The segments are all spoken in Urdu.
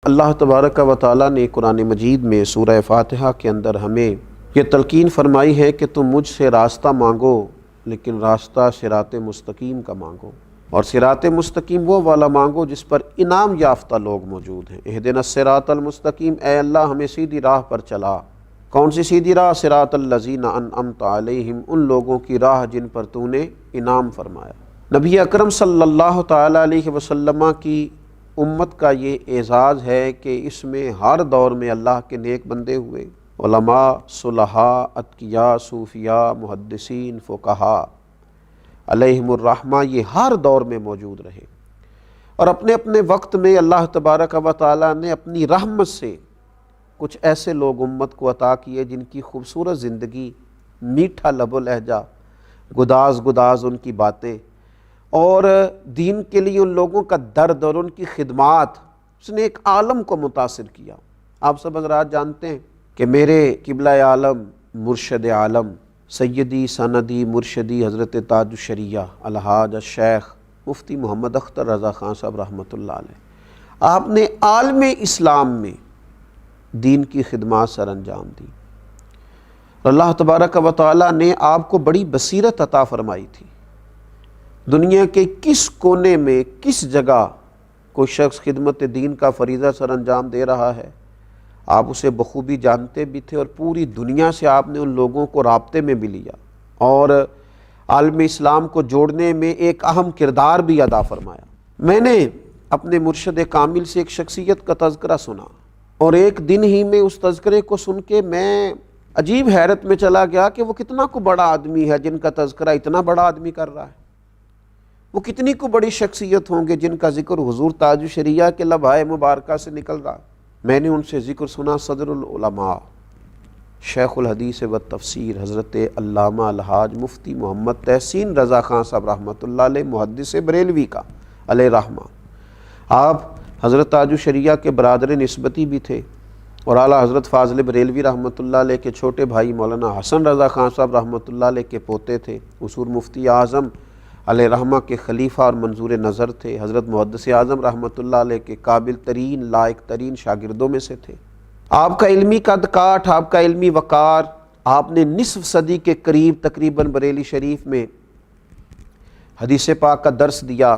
اللہ تبارک و تعالیٰ نے قرآن مجید میں سورہ فاتحہ کے اندر ہمیں یہ تلقین فرمائی ہے کہ تم مجھ سے راستہ مانگو لیکن راستہ صراط مستقیم کا مانگو، اور صراط مستقیم وہ والا مانگو جس پر انعام یافتہ لوگ موجود ہیں۔ اہدنا الصراط المستقیم، اے اللہ ہمیں سیدھی راہ پر چلا۔ کون سی سیدھی راہ؟ صراط الذین انعمت علیہم، ان لوگوں کی راہ جن پر تو نے انعام فرمایا۔ نبی اکرم صلی اللہ تعالیٰ علیہ وسلم کی امت کا یہ اعزاز ہے کہ اس میں ہر دور میں اللہ کے نیک بندے ہوئے، علماء، صلحاء، اتقیاء، صوفیاء، محدثین، فقہاء علیہم الرحمہ، یہ ہر دور میں موجود رہے، اور اپنے اپنے وقت میں اللہ تبارک و تعالیٰ نے اپنی رحمت سے کچھ ایسے لوگ امت کو عطا کیے جن کی خوبصورت زندگی، میٹھا لب و لہجہ، گداز گداز ان کی باتیں، اور دین کے لیے ان لوگوں کا درد اور ان کی خدمات، اس نے ایک عالم کو متاثر کیا۔ آپ سب حضرات جانتے ہیں کہ میرے قبلہ عالم، مرشد عالم، سیدی سندی مرشدی حضرت تاج الشریعہ الحاج الشیخ مفتی محمد اختر رضا خان صاحب رحمۃ اللہ علیہ، آپ نے عالم اسلام میں دین کی خدمات سر انجام دی۔ اللہ تبارک و تعالیٰ نے آپ کو بڑی بصیرت عطا فرمائی تھی۔ دنیا کے کس کونے میں، کس جگہ کوئی شخص خدمت دین کا فریضہ سر انجام دے رہا ہے، آپ اسے بخوبی جانتے بھی تھے، اور پوری دنیا سے آپ نے ان لوگوں کو رابطے میں بھی لیا اور عالم اسلام کو جوڑنے میں ایک اہم کردار بھی ادا فرمایا۔ میں نے اپنے مرشد کامل سے ایک شخصیت کا تذکرہ سنا، اور ایک دن ہی میں اس تذکرے کو سن کے میں عجیب حیرت میں چلا گیا کہ وہ کتنا کو بڑا آدمی ہے جن کا تذکرہ اتنا بڑا آدمی کر رہا ہے۔ وہ کتنی کو بڑی شخصیت ہوں گے جن کا ذکر حضور تاج الشریعہ کے لبھائے مبارکہ سے نکل رہا۔ میں نے ان سے ذکر سنا صدر العلماء، شیخ الحدیث و تفسیر حضرت علامہ الحاج مفتی محمد تحسین رضا خان صاحب رحمۃ اللہ علیہ، محدث بریلوی کا علیہ رحمہ۔ آپ حضرت تاج الشریعہ کے برادر نسبتی بھی تھے، اور اعلیٰ حضرت فاضل بریلوی رحمۃ اللہ علیہ کے چھوٹے بھائی مولانا حسن رضا خان صاحب رحمۃ اللہ علیہ کے پوتے تھے۔ اصول مفتی اعظم علیہ رحمہ کے خلیفہ اور منظور نظر تھے۔ حضرت محدث اعظم رحمۃ اللہ علیہ کے قابل ترین، لائق ترین شاگردوں میں سے تھے۔ آپ کا علمی قد کاٹ، آپ کا علمی وقار، آپ نے نصف صدی کے قریب تقریباً بریلی شریف میں حدیث پاک کا درس دیا۔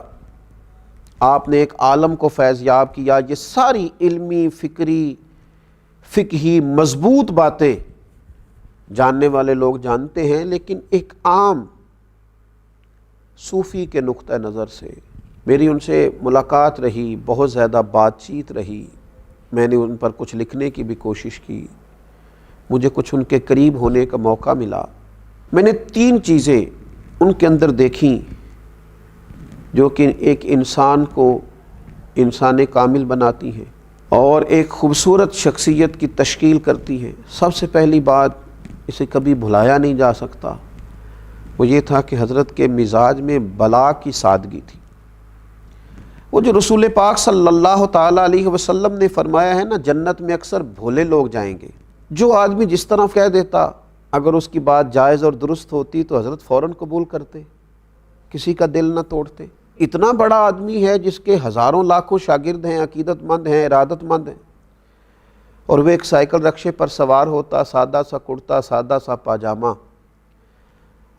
آپ نے ایک عالم کو فیض یاب کیا۔ یہ ساری علمی، فکری، فقہی مضبوط باتیں جاننے والے لوگ جانتے ہیں، لیکن ایک عام صوفی کے نقطہ نظر سے میری ان سے ملاقات رہی، بہت زیادہ بات چیت رہی، میں نے ان پر کچھ لکھنے کی بھی کوشش کی، مجھے کچھ ان کے قریب ہونے کا موقع ملا۔ میں نے 3 چیزیں ان کے اندر دیکھیں جو کہ ایک انسان کو انسان کامل بناتی ہیں اور ایک خوبصورت شخصیت کی تشکیل کرتی ہیں۔ سب سے پہلی بات، اسے کبھی بھلایا نہیں جا سکتا، وہ یہ تھا کہ حضرت کے مزاج میں بلا کی سادگی تھی۔ وہ جو رسول پاک صلی اللہ تعالیٰ علیہ وسلم نے فرمایا ہے نا، جنت میں اکثر بھولے لوگ جائیں گے۔ جو آدمی جس طرح کہہ دیتا، اگر اس کی بات جائز اور درست ہوتی تو حضرت فوراً قبول کرتے، کسی کا دل نہ توڑتے۔ اتنا بڑا آدمی ہے جس کے ہزاروں لاکھوں شاگرد ہیں، عقیدت مند ہیں، ارادت مند ہیں، اور وہ ایک سائیکل رکشے پر سوار ہوتا، سادہ سا کرتا، سادہ سا پاجامہ،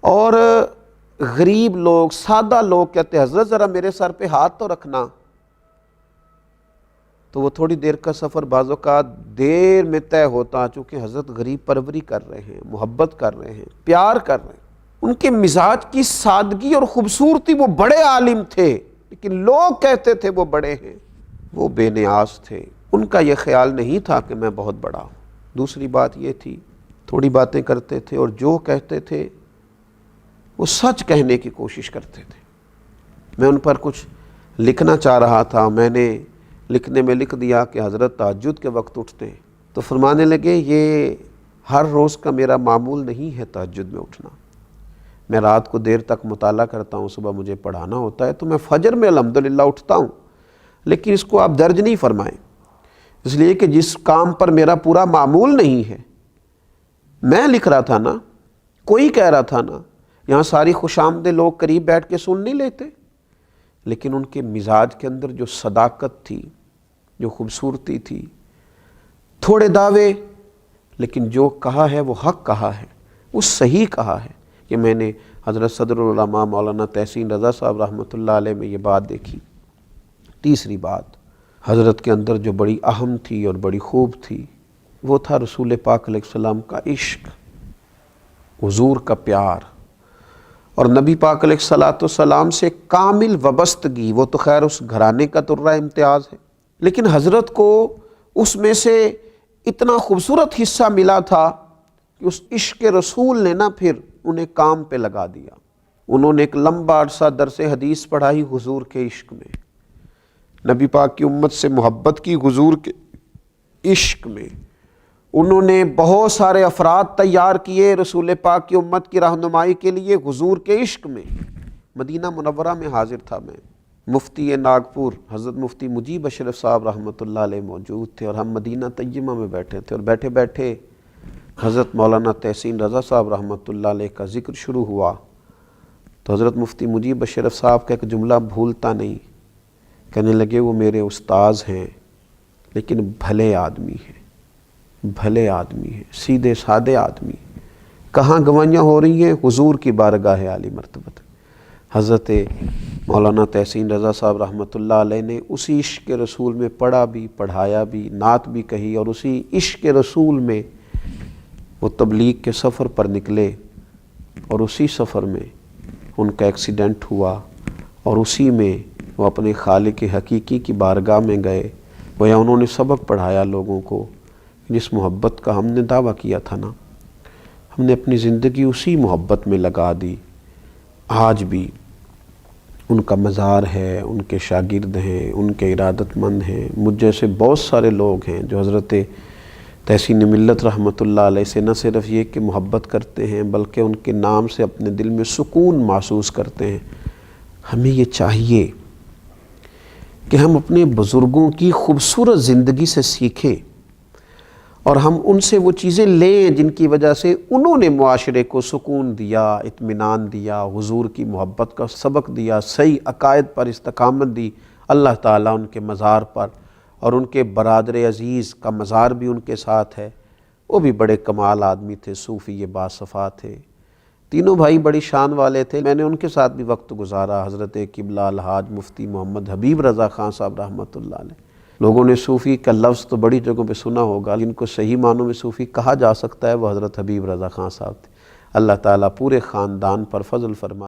اور غریب لوگ، سادہ لوگ کہتے حضرت ذرا میرے سر پہ ہاتھ تو رکھنا، تو وہ تھوڑی دیر کا سفر بعض اوقات دیر میں طے ہوتا، چونکہ حضرت غریب پروری کر رہے ہیں، محبت کر رہے ہیں، پیار کر رہے ہیں۔ ان کے مزاج کی سادگی اور خوبصورتی، وہ بڑے عالم تھے لیکن لوگ کہتے تھے وہ بڑے ہیں، وہ بے نیاز تھے۔ ان کا یہ خیال نہیں تھا کہ میں بہت بڑا ہوں۔ دوسری بات یہ تھی، تھوڑی باتیں کرتے تھے اور جو کہتے تھے وہ سچ کہنے کی کوشش کرتے تھے۔ میں ان پر کچھ لکھنا چاہ رہا تھا، میں نے لکھنے میں لکھ دیا کہ حضرت تہجد کے وقت اٹھتے ہیں، تو فرمانے لگے یہ ہر روز کا میرا معمول نہیں ہے تہجد میں اٹھنا، میں رات کو دیر تک مطالعہ کرتا ہوں، صبح مجھے پڑھانا ہوتا ہے، تو میں فجر میں الحمدللہ اٹھتا ہوں، لیکن اس کو آپ درج نہیں فرمائیں، اس لیے کہ جس کام پر میرا پورا معمول نہیں ہے۔ میں لکھ رہا تھا نا، کوئی کہہ رہا تھا نا، یہاں ساری خوش آمدے لوگ قریب بیٹھ کے سن نہیں لیتے، لیکن ان کے مزاج کے اندر جو صداقت تھی، جو خوبصورتی تھی، تھوڑے دعوے، لیکن جو کہا ہے وہ حق کہا ہے، وہ صحیح کہا ہے۔ کہ میں نے حضرت صدر العلماء مولانا تحسین رضا صاحب رحمۃ اللہ علیہ میں یہ بات دیکھی۔ تیسری بات حضرت کے اندر جو بڑی اہم تھی اور بڑی خوب تھی، وہ تھا رسول پاک علیہ السلام کا عشق، حضور کا پیار، اور نبی پاک علیہ السلام سے کامل وابستگی۔ وہ تو خیر اس گھرانے کا ترہ امتیاز ہے، لیکن حضرت کو اس میں سے اتنا خوبصورت حصہ ملا تھا کہ اس عشق رسول نے نہ پھر انہیں کام پہ لگا دیا۔ انہوں نے ایک لمبا عرصہ درس حدیث پڑھائی حضور کے عشق میں، نبی پاک کی امت سے محبت کی حضور کے عشق میں۔ انہوں نے بہت سارے افراد تیار کیے رسول پاک کی امت کی رہنمائی کے لیے حضور کے عشق میں۔ مدینہ منورہ میں حاضر تھا میں، مفتی ناگپور حضرت مفتی مجیب اشرف صاحب رحمۃ اللہ علیہ موجود تھے، اور ہم مدینہ طیبہ میں بیٹھے تھے، اور بیٹھے بیٹھے حضرت مولانا تحسین رضا صاحب رحمۃ اللہ علیہ کا ذکر شروع ہوا تو حضرت مفتی مجیب اشرف صاحب کا ایک جملہ بھولتا نہیں، کہنے لگے وہ میرے استاذ ہیں لیکن بھلے آدمی ہیں، بھلے آدمی ہیں، سیدھے سادے آدمی۔ کہاں گوائیاں ہو رہی ہیں؟ حضور کی بارگاہ عالی مرتبت۔ حضرت مولانا تحسین رضا صاحب رحمۃ اللہ علیہ نے اسی عشق رسول میں پڑھا بھی، پڑھایا بھی، نعت بھی کہی، اور اسی عشق رسول میں وہ تبلیغ کے سفر پر نکلے، اور اسی سفر میں ان کا ایکسیڈنٹ ہوا، اور اسی میں وہ اپنے خالق حقیقی کی بارگاہ میں گئے۔ گویا انہوں نے سبق پڑھایا لوگوں کو، جس محبت کا ہم نے دعویٰ کیا تھا نا، ہم نے اپنی زندگی اسی محبت میں لگا دی۔ آج بھی ان کا مزار ہے، ان کے شاگرد ہیں، ان کے ارادت مند ہیں، مجھ جیسے بہت سارے لوگ ہیں جو حضرت تحسین ملت رحمۃ اللہ علیہ سے نہ صرف یہ کہ محبت کرتے ہیں بلکہ ان کے نام سے اپنے دل میں سکون محسوس کرتے ہیں۔ ہمیں یہ چاہیے کہ ہم اپنے بزرگوں کی خوبصورت زندگی سے سیکھیں، اور ہم ان سے وہ چیزیں لیں جن کی وجہ سے انہوں نے معاشرے کو سکون دیا، اطمینان دیا، حضور کی محبت کا سبق دیا، صحیح عقائد پر استقامت دی۔ اللہ تعالیٰ ان کے مزار پر، اور ان کے برادر عزیز کا مزار بھی ان کے ساتھ ہے، وہ بھی بڑے کمال آدمی تھے، صوفی باصفا تھے، تینوں بھائی بڑی شان والے تھے۔ میں نے ان کے ساتھ بھی وقت گزارا، حضرت قبلہ الحاج مفتی محمد حبیب رضا خان صاحب رحمۃ اللہ علیہ۔ لوگوں نے صوفی کا لفظ تو بڑی جگہوں پہ سنا ہوگا، جن کو صحیح معنوں میں صوفی کہا جا سکتا ہے وہ حضرت حبیب رضا خان صاحب تھے۔ اللہ تعالیٰ پورے خاندان پر فضل فرمائے۔